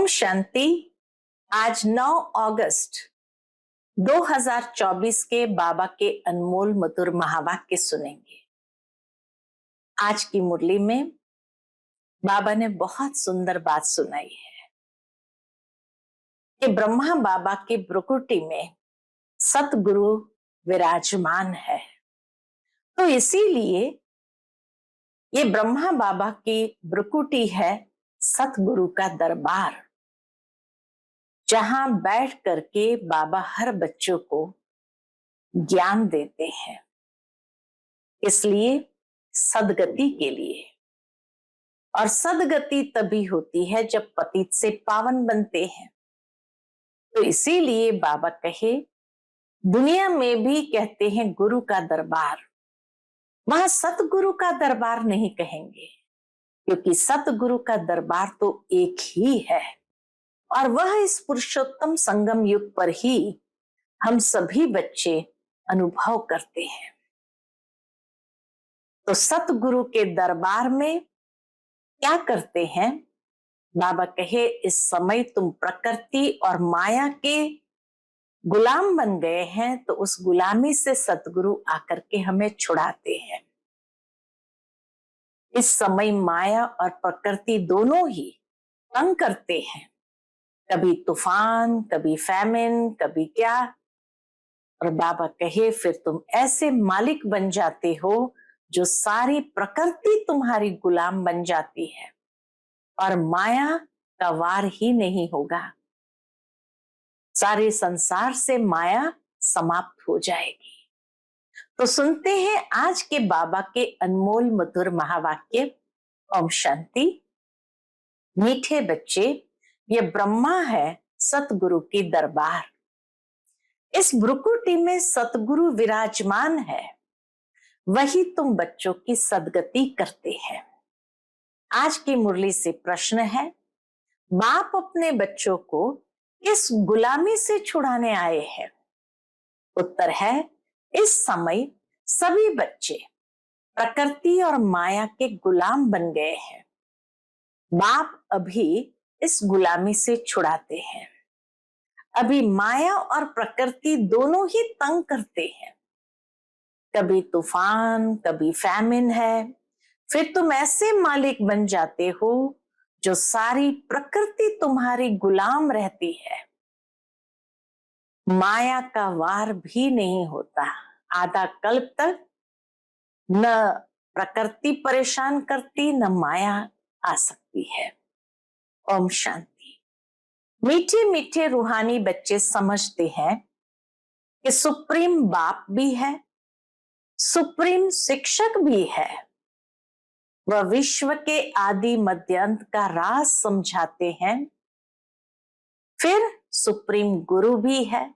ओम शांति। आज 9 अगस्त 2024 के बाबा के अनमोल मधुर महावाक्य सुनेंगे। आज की मुरली में बाबा ने बहुत सुंदर बात सुनाई है कि ब्रह्मा बाबा की भ्रुकुटी में सतगुरु विराजमान है। तो इसीलिए ये ब्रह्मा बाबा की भ्रुकुटी है सतगुरु का दरबार, जहां बैठ करके बाबा हर बच्चों को ज्ञान देते हैं। इसलिए सदगति के लिए, और सदगति तभी होती है जब पतित से पावन बनते हैं। तो इसीलिए बाबा कहे, दुनिया में भी कहते हैं गुरु का दरबार, वहां सतगुरु का दरबार नहीं कहेंगे, क्योंकि सतगुरु का दरबार तो एक ही है, और वह इस पुरुषोत्तम संगम युग पर ही हम सभी बच्चे अनुभव करते हैं। तो सतगुरु के दरबार में क्या करते हैं? बाबा कहे, इस समय तुम प्रकृति और माया के गुलाम बन गए हैं, तो उस गुलामी से सतगुरु आकर के हमें छुड़ाते हैं। इस समय माया और प्रकृति दोनों ही तंग करते हैं, कभी तूफान, कभी फैमिन, कभी क्या। और बाबा कहे, फिर तुम ऐसे मालिक बन जाते हो जो सारी प्रकृति तुम्हारी गुलाम बन जाती है और माया का वार ही नहीं होगा। सारे संसार से माया समाप्त हो जाएगी। तो सुनते हैं आज के बाबा के अनमोल मधुर महावाक्य। ओम शांति। मीठे बच्चे, ये ब्रह्मा है सतगुरु की दरबार। इस भ्रुकुटी में सतगुरु विराजमान है, वही तुम बच्चों की सदगति करते हैं। आज की मुरली से प्रश्न है, बाप अपने बच्चों को किस गुलामी से छुड़ाने आए हैं? उत्तर है, इस समय सभी बच्चे प्रकृति और माया के गुलाम बन गए हैं। बाप अभी इस गुलामी से छुड़ाते हैं। अभी माया और प्रकृति दोनों ही तंग करते हैं, कभी तूफान, कभी फैमिन है। फिर तुम ऐसे मालिक बन जाते हो जो सारी प्रकृति तुम्हारी गुलाम रहती है। माया का वार भी नहीं होता। आधा कल्प तक न प्रकृति परेशान करती, न माया आ सकती है। ओम शांति। मीठे मीठे रूहानी बच्चे समझते हैं कि सुप्रीम बाप भी है, सुप्रीम शिक्षक भी है। वह विश्व के आदि मध्यांत का राज समझाते हैं। फिर सुप्रीम गुरु भी है,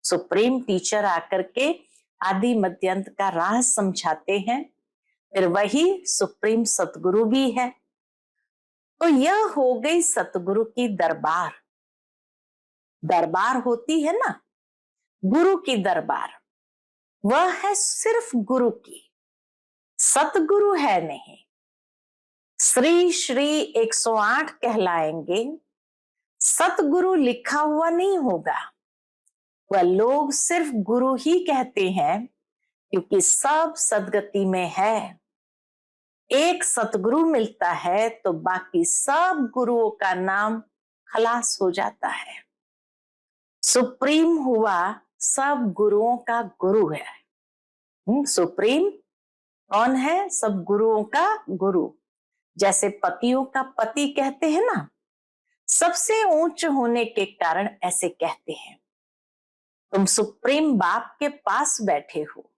सुप्रीम टीचर आकर के आदि मध्यांत का राज समझाते हैं। फिर वही सुप्रीम सतगुरु भी है। तो यह हो गई सतगुरु की दरबार। दरबार होती है ना, गुरु की दरबार, वह है सिर्फ गुरु की, सतगुरु है नहीं। श्री श्री 108 कहलाएंगे, सतगुरु लिखा हुआ नहीं होगा। वह लोग सिर्फ गुरु ही कहते हैं, क्योंकि सब सदगति में है। एक सतगुरु मिलता है तो बाकी सब गुरुओं का नाम खलास हो जाता है। सुप्रीम हुआ सब गुरुओं का गुरु है। सुप्रीम कौन है? सब गुरुओं का गुरु। जैसे पतियों का पति कहते हैं ना, सबसे ऊंच होने के कारण ऐसे कहते हैं। तुम सुप्रीम बाप के पास बैठे हो,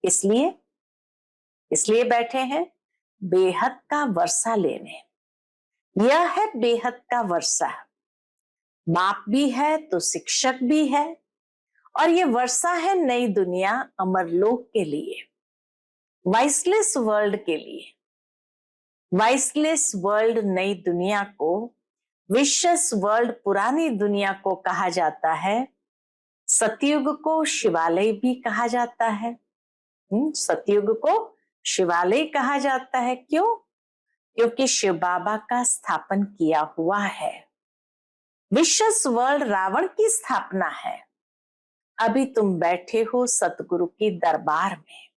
इसलिए बैठे हैं बेहद का वर्षा लेने। यह है बेहद का वर्षा। बाप भी है तो शिक्षक भी है, और ये वर्षा है नई दुनिया अमरलोक के लिए, वाइसलेस वर्ल्ड के लिए। वाइसलेस वर्ल्ड नई दुनिया को, विशेष वर्ल्ड पुरानी दुनिया को कहा जाता है। सतयुग को शिवालय भी कहा जाता है। सतयुग को शिवालय कहा जाता है। क्यों? क्योंकि शिव बाबा का स्थापन किया हुआ है। विशस वर्ल्ड रावण की स्थापना है। अभी तुम बैठे हो सतगुरु की दरबार में।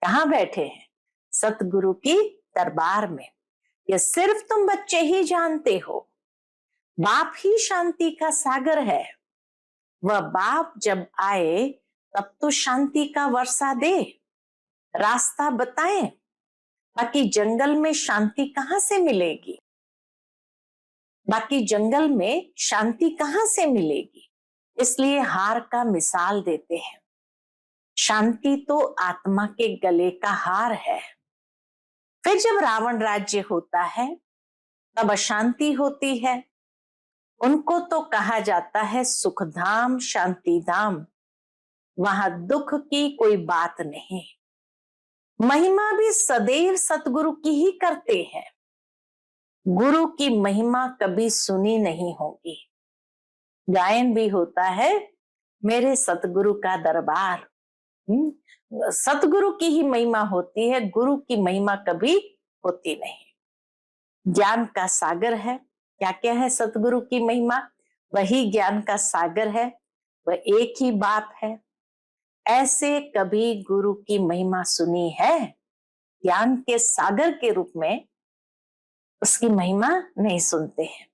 कहाँ बैठे हैं? सतगुरु की दरबार में। ये सिर्फ तुम बच्चे ही जानते हो। बाप ही शांति का सागर है। वह बाप जब आए तब तो शांति का वर्षा दे, रास्ता बताए। बाकी जंगल में शांति कहाँ से मिलेगी? बाकी जंगल में शांति कहाँ से मिलेगी? इसलिए हार का मिसाल देते हैं। शांति तो आत्मा के गले का हार है। फिर जब रावण राज्य होता है तब अशांति होती है। उनको तो कहा जाता है सुखधाम शांति धाम, वहां दुख की कोई बात नहीं। महिमा भी सदैव सतगुरु की ही करते हैं। गुरु की महिमा कभी सुनी नहीं होगी। गायन भी होता है, मेरे सतगुरु का दरबार। सतगुरु की ही महिमा होती है, गुरु की महिमा कभी होती नहीं। ज्ञान का सागर है। क्या क्या है सतगुरु की महिमा? वही ज्ञान का सागर है, वह एक ही बाप है। ऐसे कभी गुरु की महिमा सुनी है? ज्ञान के सागर के रूप में उसकी महिमा नहीं सुनते हैं।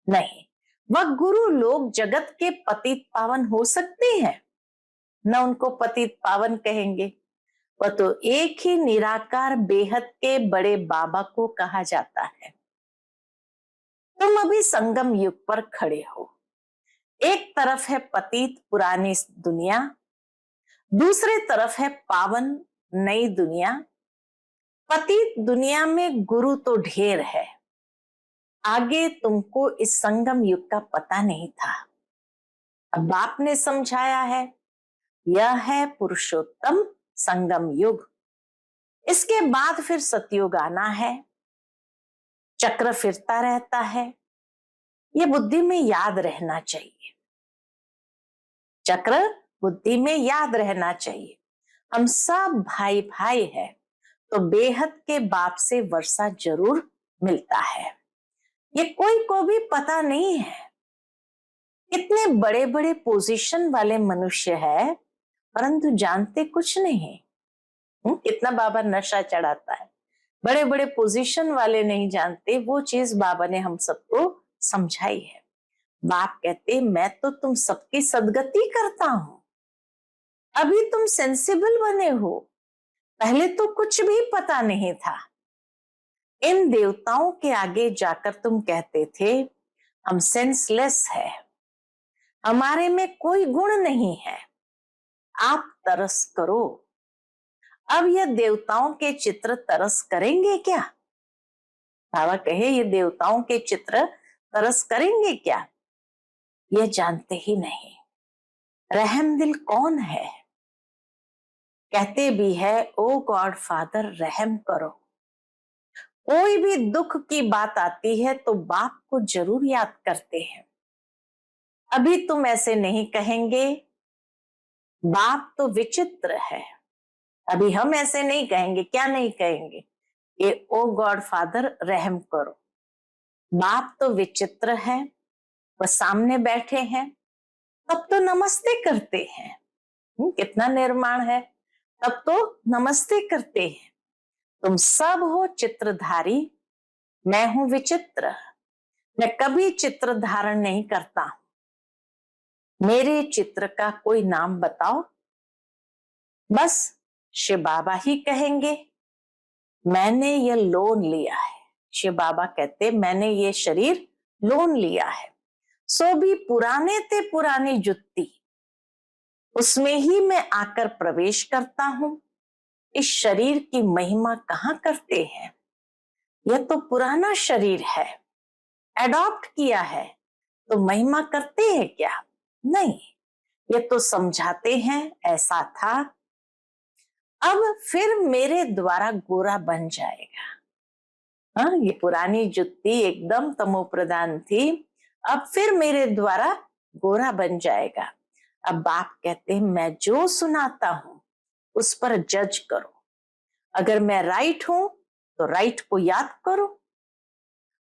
नहीं, वह गुरु लोग जगत के पतित पावन हो सकते हैं, न उनको पतित पावन कहेंगे। वह तो एक ही निराकार बेहद के बड़े बाबा को कहा जाता है। तुम अभी संगम युग पर खड़े हो। एक तरफ है पतित पुरानी दुनिया, दूसरे तरफ है पावन नई दुनिया। पतित दुनिया में गुरु तो ढेर है। आगे तुमको इस संगम युग का पता नहीं था, अब बाप ने समझाया है। यह है पुरुषोत्तम संगम युग। इसके बाद फिर सतयुग आना है। चक्र फिरता रहता है। ये बुद्धि में याद रहना चाहिए। चक्र बुद्धि में याद रहना चाहिए। हम सब भाई भाई है, तो बेहद के बाप से वर्षा जरूर मिलता है। ये कोई को भी पता नहीं है। कितने बड़े बड़े पोजीशन वाले मनुष्य है, परंतु जानते कुछ नहीं। कितना बाबा नशा चढ़ाता है। बड़े बड़े पोजीशन वाले नहीं जानते, वो चीज बाबा ने हम सबको समझाई है। बाप कहते मैं तो तुम सबकी सदगति करता हूं। अभी तुम सेंसिबल बने हो, पहले तो कुछ भी पता नहीं था। इन देवताओं के आगे जाकर तुम कहते थे हम सेंसलेस है, हमारे में कोई गुण नहीं है, आप तरस करो। अब ये देवताओं के चित्र तरस करेंगे क्या? बाबा कहे ये देवताओं के चित्र तरस करेंगे क्या? ये जानते ही नहीं। रहम दिल कौन है? कहते भी है ओ गॉड फादर रहम करो। कोई भी दुख की बात आती है तो बाप को जरूर याद करते हैं। अभी तुम ऐसे नहीं कहेंगे, बाप तो विचित्र है। अभी हम ऐसे नहीं कहेंगे। क्या नहीं कहेंगे? ये ओ गॉड फादर रहम करो। बाप तो विचित्र है, वह सामने बैठे हैं, तब तो नमस्ते करते हैं। कितना निर्माण है, तब तो नमस्ते करते हैं। तुम सब हो चित्रधारी, मैं हूं विचित्र। मैं कभी चित्र धारण नहीं करता। मेरे चित्र का कोई नाम बताओ। बस शिव बाबा ही कहेंगे मैंने ये लोन लिया है। शिव बाबा कहते मैंने ये शरीर लोन लिया है। सो भी पुराने ते पुरानी जुत्ती, उसमें ही मैं आकर प्रवेश करता हूं। इस शरीर की महिमा कहाँ करते हैं? यह तो पुराना शरीर है, एडॉप्ट किया है, तो महिमा करते हैं क्या? नहीं, ये तो समझाते हैं ऐसा था, अब फिर मेरे द्वारा गोरा बन जाएगा। हाँ, ये पुरानी जुत्ती एकदम तमोप्रधान थी, अब फिर मेरे द्वारा गोरा बन जाएगा। अब बाप कहते हैं मैं जो सुनाता हूं उस पर जज करो। अगर मैं राइट हूं तो राइट को याद करो,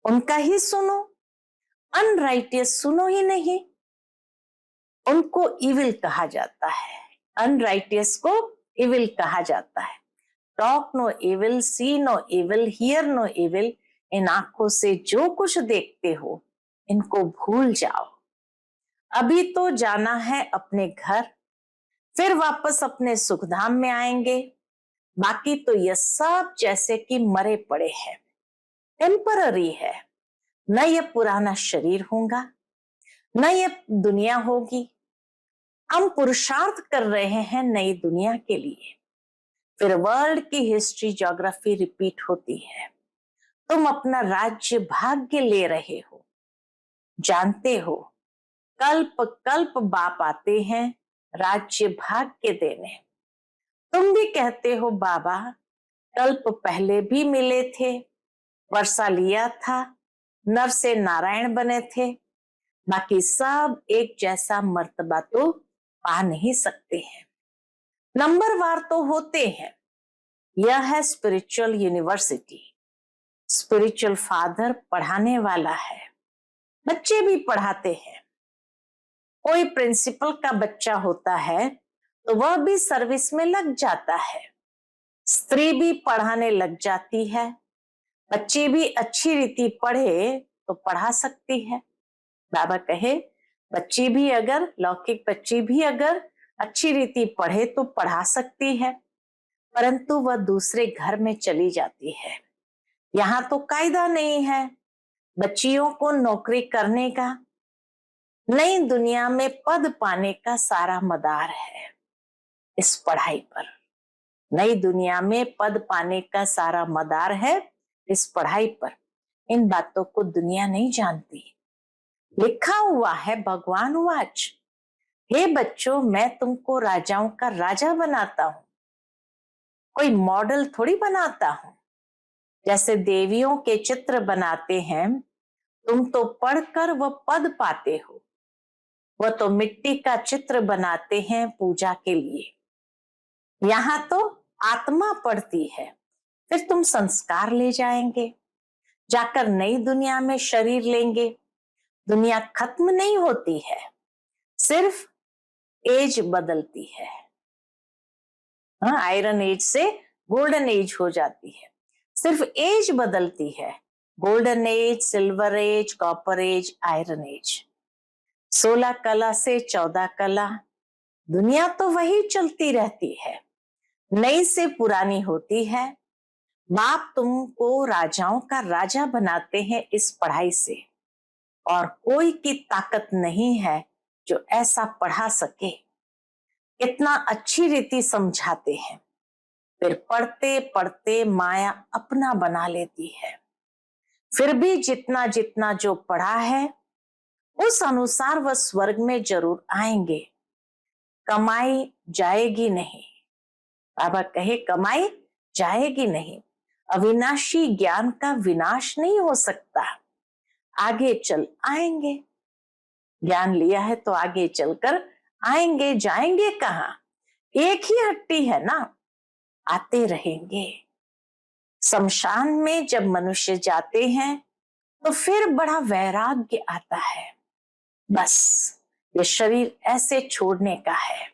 उनका ही सुनो। अनराइटियस सुनो ही नहीं, उनको इविल कहा जाता है। अनराइटियस को इविल कहा जाता है। Talk no evil, see no evil, hear no evil. इन आंखों से जो कुछ देखते हो इनको भूल जाओ। अभी तो जाना है अपने घर, फिर वापस अपने सुखधाम में आएंगे। बाकी तो यह सब जैसे कि मरे पड़े हैं, टेम्पररी है। न यह पुराना शरीर होगा, न यह दुनिया होगी। हम पुरुषार्थ कर रहे हैं नई दुनिया के लिए। फिर वर्ल्ड की हिस्ट्री, ज्योग्राफी रिपीट होती है। तुम अपना राज्य भाग्य ले रहे हो। जानते हो, कल्प कल्प बाप आते हैं राज्य भाग्य देने। तुम भी कहते हो बाबा कल्प पहले भी मिले थे, वर्षा लिया था, नर से नारायण बने थे। बाकी सब एक जैसा मर्तबा तो पा नहीं सकते हैं, नंबरवार तो होते हैं। यह है स्पिरिचुअल यूनिवर्सिटी। स्पिरिचुअल फादर पढ़ाने वाला है, बच्चे भी पढ़ाते हैं। कोई प्रिंसिपल का बच्चा होता है तो वह भी सर्विस में लग जाता है। स्त्री भी पढ़ाने लग जाती है। बच्चे भी अच्छी रीति पढ़े तो पढ़ा सकती है। बाबा कहे बच्ची भी अगर, लौकिक बच्ची भी अगर अच्छी रीति पढ़े तो पढ़ा सकती है, परंतु वह दूसरे घर में चली जाती है। यहाँ तो कायदा नहीं है बच्चियों को नौकरी करने का। नई दुनिया में पद पाने का सारा मदार है इस पढ़ाई पर। नई दुनिया में पद पाने का सारा मदार है इस पढ़ाई पर। इन बातों को दुनिया नहीं जानती। लिखा हुआ है भगवान वाच, हे बच्चों मैं तुमको राजाओं का राजा बनाता हूं, कोई मॉडल थोड़ी बनाता हूं। जैसे देवियों के चित्र बनाते हैं, तुम तो पढ़कर वह पद पाते हो, वह तो मिट्टी का चित्र बनाते हैं पूजा के लिए। यहाँ तो आत्मा पढ़ती है, फिर तुम संस्कार ले जाएंगे, जाकर नई दुनिया में शरीर लेंगे। दुनिया खत्म नहीं होती है, सिर्फ एज बदलती है। हाँ, आयरन एज से गोल्डन एज हो जाती है, सिर्फ एज बदलती है। Golden age, silver age, copper age, iron age. 16 कला से 14 कला, दुनिया तो वही चलती रहती है, नई से पुरानी होती है। बाप तुमको राजाओं का राजा बनाते हैं इस पढ़ाई से, और कोई की ताकत नहीं है जो ऐसा पढ़ा सके। कितना अच्छी रीति समझाते हैं, फिर पढ़ते पढ़ते माया अपना बना लेती है। फिर भी जितना जितना जो पढ़ा है उस अनुसार वह स्वर्ग में जरूर आएंगे। कमाई जाएगी नहीं, बाबा कहे कमाई जाएगी नहीं। अविनाशी ज्ञान का विनाश नहीं हो सकता, आगे चल आएंगे। ज्ञान लिया है तो आगे चलकर आएंगे, जाएंगे कहाँ? एक ही हट्टी है ना, आते रहेंगे। शमशान में जब मनुष्य जाते हैं तो फिर बड़ा वैराग्य आता है, बस ये शरीर ऐसे छोड़ने का है।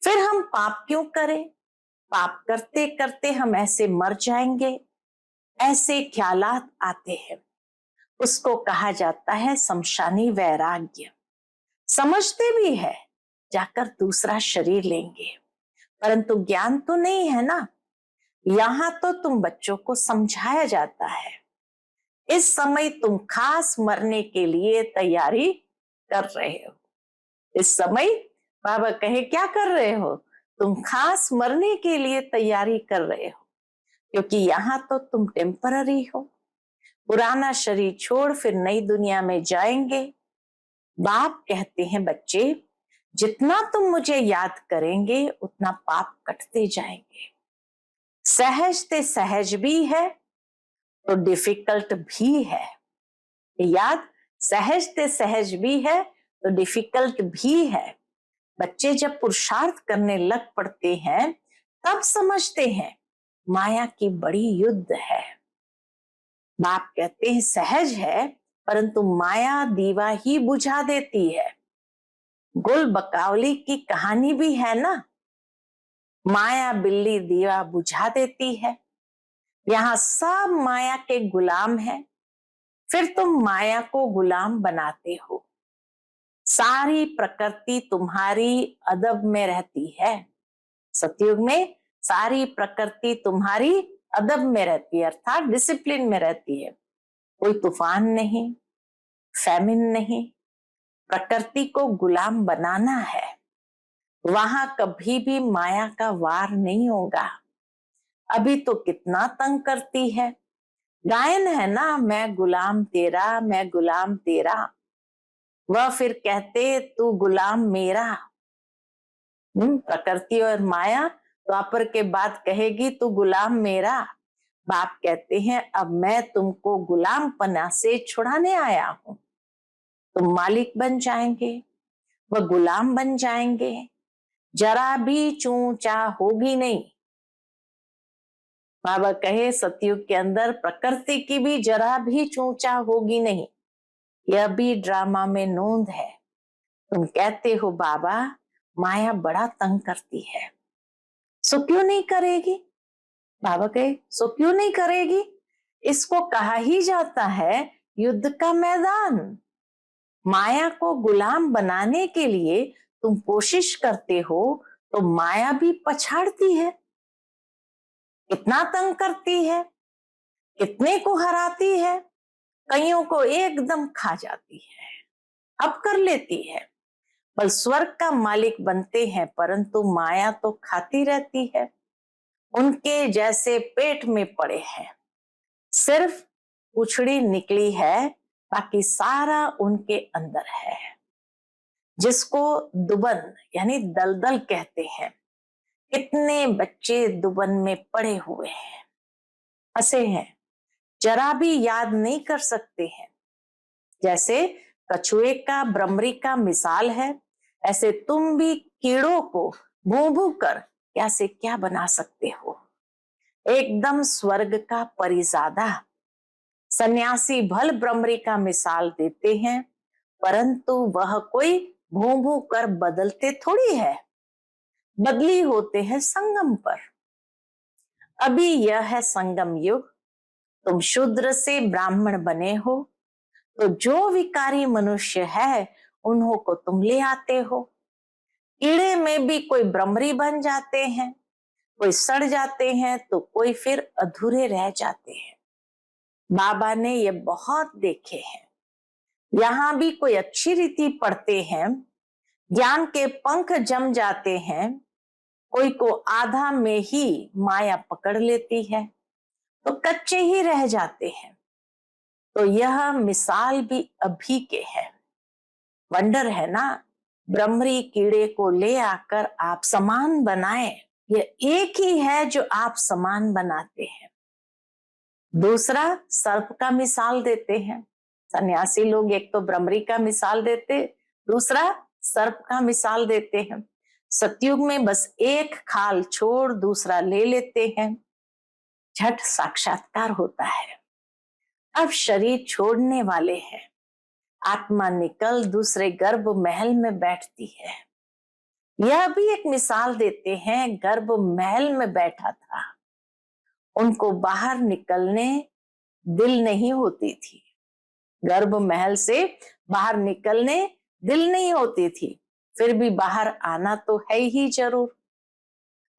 फिर हम पाप क्यों करें? पाप करते करते हम ऐसे मर जाएंगे, ऐसे ख्यालात आते हैं। उसको कहा जाता है शमशानी वैराग्य। समझते भी है जाकर दूसरा शरीर लेंगे, परंतु ज्ञान तो नहीं है ना। यहाँ तो तुम बच्चों को समझाया जाता है, इस समय तुम खास मरने के लिए तैयारी कर रहे हो। इस समय बाबा कहे क्या कर रहे हो? तुम खास मरने के लिए तैयारी कर रहे हो, क्योंकि यहाँ तो तुम टेम्पररी हो। पुराना शरीर छोड़ फिर नई दुनिया में जाएंगे। बाप कहते हैं बच्चे जितना तुम मुझे याद करेंगे उतना पाप कटते जाएंगे। सहज ते सहज भी है तो डिफिकल्ट भी है। याद, सहज ते सहज भी है तो डिफिकल्ट भी है। बच्चे जब पुरुषार्थ करने लग पड़ते हैं तब समझते हैं माया की बड़ी युद्ध है। बाप कहते हैं सहज है परंतु माया दीवा ही बुझा देती है। गुल बकावली की कहानी भी है ना, माया बिल्ली दीवा बुझा देती है। यहाँ सब माया के गुलाम हैं, फिर तुम माया को गुलाम बनाते हो। सारी प्रकृति तुम्हारी अदब में रहती है। सतयुग में सारी प्रकृति तुम्हारी अदब में रहती है, अर्थात डिसिप्लिन में रहती है। कोई तूफान नहीं, फैमिन नहीं, प्रकृति को गुलाम बनाना है। वहां कभी भी माया का वार नहीं होगा। अभी तो कितना तंग करती है, गायन है ना, मैं गुलाम तेरा, मैं गुलाम तेरा। वह फिर कहते तू गुलाम मेरा। प्रकृति और माया द्वापर के बाद कहेगी तू गुलाम मेरा। बाप कहते हैं अब मैं तुमको गुलाम पना से छुड़ाने आया हूं। तुम मालिक बन जाएंगे, वह गुलाम बन जाएंगे, जरा भी चूचा होगी नहीं। बाबा कहे सतयुग के अंदर प्रकृति की भी जरा भी चूचा होगी नहीं। यह भी ड्रामा में नोंद है। तुम कहते हो बाबा माया बड़ा तंग करती है, सो क्यों नहीं करेगी? बाबा कहे सो क्यों नहीं करेगी? इसको कहा ही जाता है युद्ध का मैदान। माया को गुलाम बनाने के लिए तुम कोशिश करते हो तो माया भी पछाड़ती है। कितना तंग करती है, कितने को हराती है, कईयों को एकदम खा जाती है, अब कर लेती है। पर स्वर्ग का मालिक बनते हैं, परंतु माया तो खाती रहती है। उनके जैसे पेट में पड़े हैं, सिर्फ उछड़ी निकली है, बाकी सारा उनके अंदर है। जिसको दुबन यानी दलदल कहते हैं। कितने बच्चे दुबन में पड़े हुए हैं, फंसे हैं, जरा भी याद नहीं कर सकते हैं। जैसे कछुए का भ्रमरी का मिसाल है, ऐसे तुम भी कीड़ों को भू भू कर क्या से क्या बना सकते हो। एकदम स्वर्ग का परिजादा। सन्यासी भल भ्रमरी का मिसाल देते हैं, परंतु वह कोई भू भू कर बदलते थोड़ी है, बदली होते हैं संगम पर। अभी यह है संगम युग। तुम शूद्र से ब्राह्मण बने हो, तो जो विकारी मनुष्य है उन्हों को तुम ले आते हो। कीड़े में भी कोई भ्रमरी बन जाते हैं, कोई सड़ जाते हैं, तो कोई फिर अधूरे रह जाते हैं। बाबा ने ये बहुत देखे हैं। यहाँ भी कोई अच्छी रीति पढ़ते हैं, ज्ञान के पंख जम जाते हैं, कोई को आधा में ही माया पकड़ लेती है, तो कच्चे ही रह जाते हैं। तो यह मिसाल भी अभी के है। वंडर है ना, भ्रमरी कीड़े को ले आकर आप समान बनाए। ये एक ही है जो आप समान बनाते हैं। दूसरा सर्प का मिसाल देते हैं सन्यासी लोग। एक तो भ्रमरी का मिसाल देते, दूसरा सर्प का मिसाल देते हैं। सतयुग में बस एक खाल छोड़ दूसरा ले लेते हैं, झट साक्षात्कार होता है। अब शरीर छोड़ने वाले हैं, आत्मा निकल दूसरे गर्भ महल में बैठती है। यह भी एक मिसाल देते हैं, गर्भ महल में बैठा था, उनको बाहर निकलने दिल नहीं होती थी। गर्भ महल से बाहर निकलने दिल नहीं होती थी, फिर भी बाहर आना तो है ही जरूर।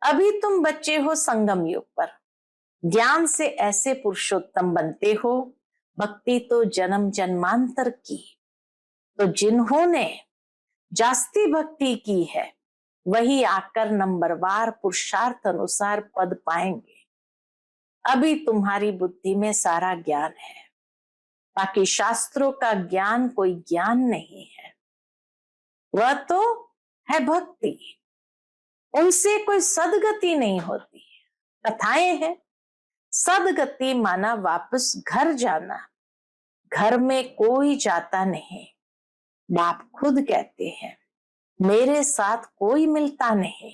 अभी तुम बच्चे हो संगम युग पर, ज्ञान से ऐसे पुरुषोत्तम बनते हो। भक्ति तो जन्म जन्मांतर की, तो जिन्होंने जास्ती भक्ति की है वही आकर नंबरवार पुरुषार्थ अनुसार पद पाएंगे। अभी तुम्हारी बुद्धि में सारा ज्ञान है, बाकी शास्त्रों का ज्ञान कोई ज्ञान नहीं है, वह तो है भक्ति। उनसे कोई सदगति नहीं होती। कथाएं हैं, सदगति माना वापस घर जाना। घर में कोई जाता नहीं। बाप खुद कहते हैं मेरे साथ कोई मिलता नहीं।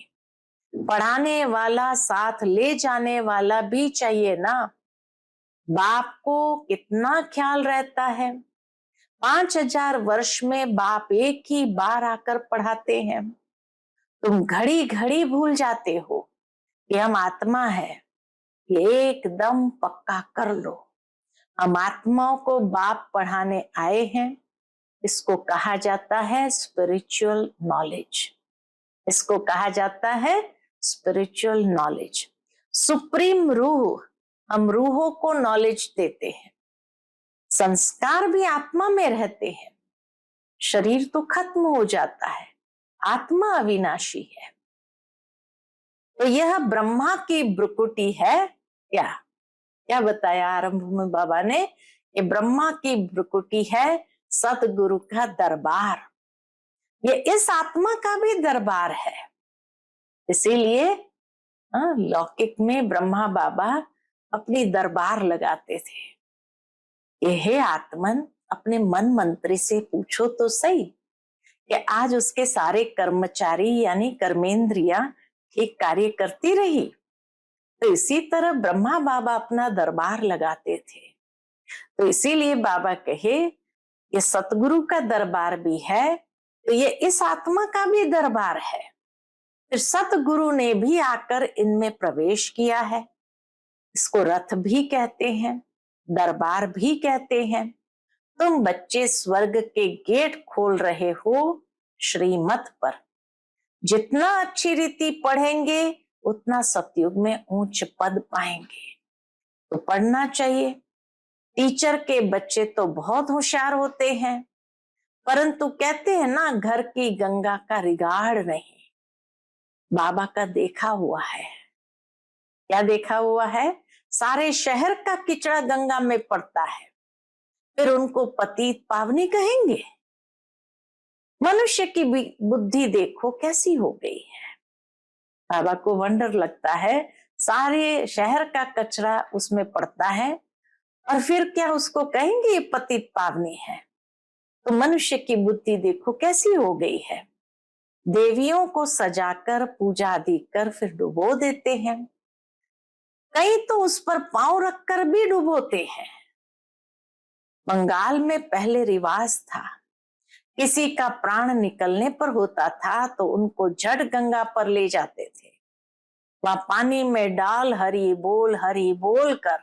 पढ़ाने वाला साथ ले जाने वाला भी चाहिए ना। बाप को कितना ख्याल रहता है, 5000 वर्ष में बाप एक ही बार आकर पढ़ाते हैं। तुम घड़ी घड़ी भूल जाते हो कि हम आत्मा है। ये एकदम पक्का कर लो, हम आत्माओं को बाप पढ़ाने आए हैं। इसको कहा जाता है स्पिरिचुअल नॉलेज। इसको कहा जाता है स्पिरिचुअल नॉलेज। सुप्रीम रूह, हम रूहों को नॉलेज देते हैं। संस्कार भी आत्मा में रहते हैं। शरीर तो खत्म हो जाता है, आत्मा अविनाशी है। तो यह ब्रह्मा की भ्रुकुटी है। क्या क्या बताया आरंभ में बाबा ने? ये ब्रह्मा की भ्रुकुटी है, सतगुरु का दरबार। ये इस आत्मा का भी दरबार है। इसीलिए लौकिक में ब्रह्मा बाबा अपनी दरबार लगाते थे। ये हे आत्मन, अपने मन मंत्री से पूछो तो सही कि आज उसके सारे कर्मचारी यानी कर्मेंद्रियां ठीक कार्य करती रही। तो इसी तरह ब्रह्मा बाबा अपना दरबार लगाते थे। तो इसीलिए बाबा कहे ये सतगुरु का दरबार भी है, तो ये इस आत्मा का भी दरबार है। फिर सतगुरु ने भी आकर इनमें प्रवेश किया है। इसको रथ भी कहते हैं, दरबार भी कहते हैं। तुम बच्चे स्वर्ग के गेट खोल रहे हो श्रीमत पर। जितना अच्छी रीति पढ़ेंगे उतना सतयुग में उच्च पद पाएंगे। तो पढ़ना चाहिए। टीचर के बच्चे तो बहुत होशियार होते हैं, परंतु कहते हैं ना, घर की गंगा का रिगाड़ नहीं। बाबा का देखा हुआ है। क्या देखा हुआ है? सारे शहर का किचड़ा गंगा में पड़ता है, फिर उनको पतित पावनी कहेंगे? मनुष्य की बुद्धि देखो कैसी हो गई है। बाबा को वंडर लगता है, सारे शहर का कचरा उसमें पड़ता है और फिर क्या उसको कहेंगे ये पतित पावनी है? तो मनुष्य की बुद्धि देखो कैसी हो गई है। देवियों को सजाकर पूजा आदि कर फिर डुबो देते हैं। कई तो उस पर पांव रखकर भी डुबोते हैं। बंगाल में पहले रिवाज था, किसी का प्राण निकलने पर होता था तो उनको जड़ गंगा पर ले जाते थे। वहां पानी में डाल हरि बोल कर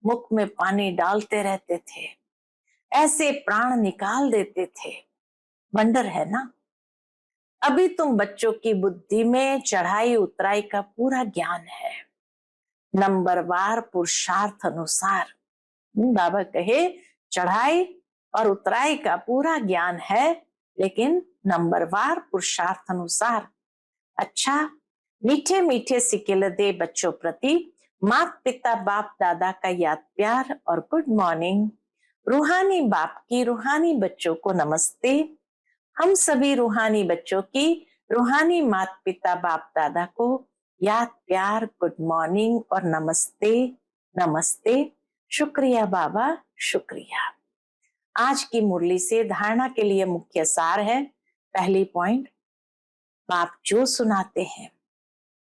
मुख में पानी डालते रहते थे। ऐसे प्राण निकाल देते थे। वंडर है ना। अभी तुम बच्चों की बुद्धि में चढ़ाई उतराई का पूरा ज्ञान है, नंबरवार पुरुषार्थ अनुसार। बाबा कहे चढ़ाई और उतराई का पूरा ज्ञान है, लेकिन नंबरवार पुरुषार्थ अनुसार। अच्छा, मीठे मीठे सिकेल दे बच्चों प्रति माता पिता बाप दादा का याद प्यार और गुड मॉर्निंग। रूहानी बाप की रूहानी बच्चों को नमस्ते। हम सभी रूहानी बच्चों की रूहानी माता पिता बाप दादा को याद प्यार, गुड मॉर्निंग और नमस्ते नमस्ते। शुक्रिया बाबा, शुक्रिया। आज की मुरली से धारणा के लिए मुख्य सार है। पहली पॉइंट, बाप जो सुनाते हैं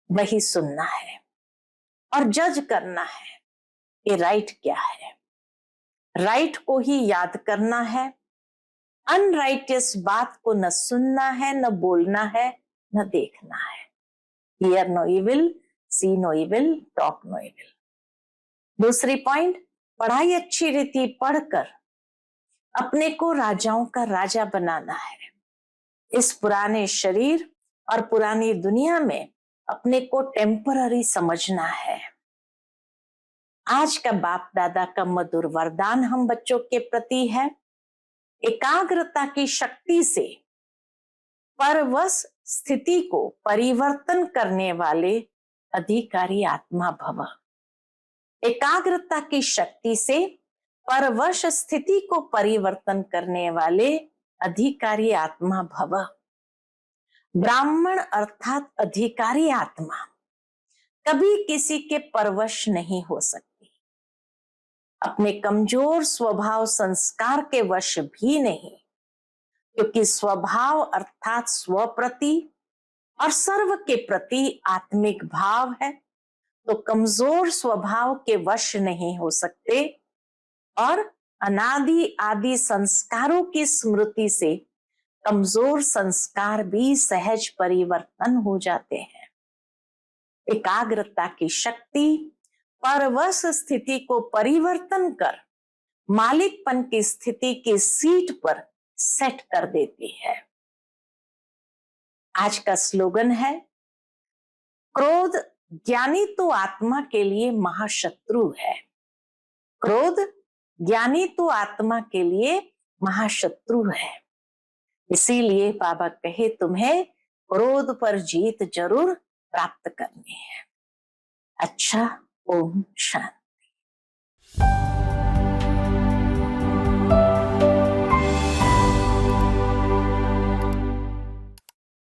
वही सुनना है और जज करना है कि राइट क्या है। राइट को ही याद करना है। अनराइटियस बात को न सुनना है, न बोलना है, न देखना है। Hear no evil, see no evil, talk no evil. दूसरी पॉइंट, पढ़ाई अच्छी रीति पढ़कर अपने को राजाओं का राजा बनाना है। इस पुराने शरीर और पुरानी दुनिया में अपने को टेम्पररी समझना है। आज का बाप दादा का मधुर वरदान हम बच्चों के प्रति है, एकाग्रता की शक्ति से परवश स्थिति को परिवर्तन करने वाले अधिकारी आत्मा भव। एकाग्रता की शक्ति से परवश स्थिति को परिवर्तन करने वाले अधिकारी आत्मा भव। ब्राह्मण अर्थात अधिकारी आत्मा कभी किसी के परवश नहीं हो सकती। अपने कमजोर स्वभाव संस्कार के वश भी नहीं, क्योंकि स्वभाव अर्थात स्व प्रति और सर्व के प्रति आत्मिक भाव है। तो कमजोर स्वभाव के वश नहीं हो सकते और अनादि आदि संस्कारों की स्मृति से कमजोर संस्कार भी सहज परिवर्तन हो जाते हैं। एकाग्रता की शक्ति परवश स्थिति को परिवर्तन कर मालिकपन की स्थिति की सीट पर सेट कर देती है। आज का स्लोगन है, क्रोध ज्ञानी तो आत्मा के लिए महाशत्रु है। क्रोध ज्ञानी तो आत्मा के लिए महाशत्रु है। इसीलिए बाबा कहे तुम्हें क्रोध पर जीत जरूर प्राप्त करनी है। अच्छा, ओम शांति।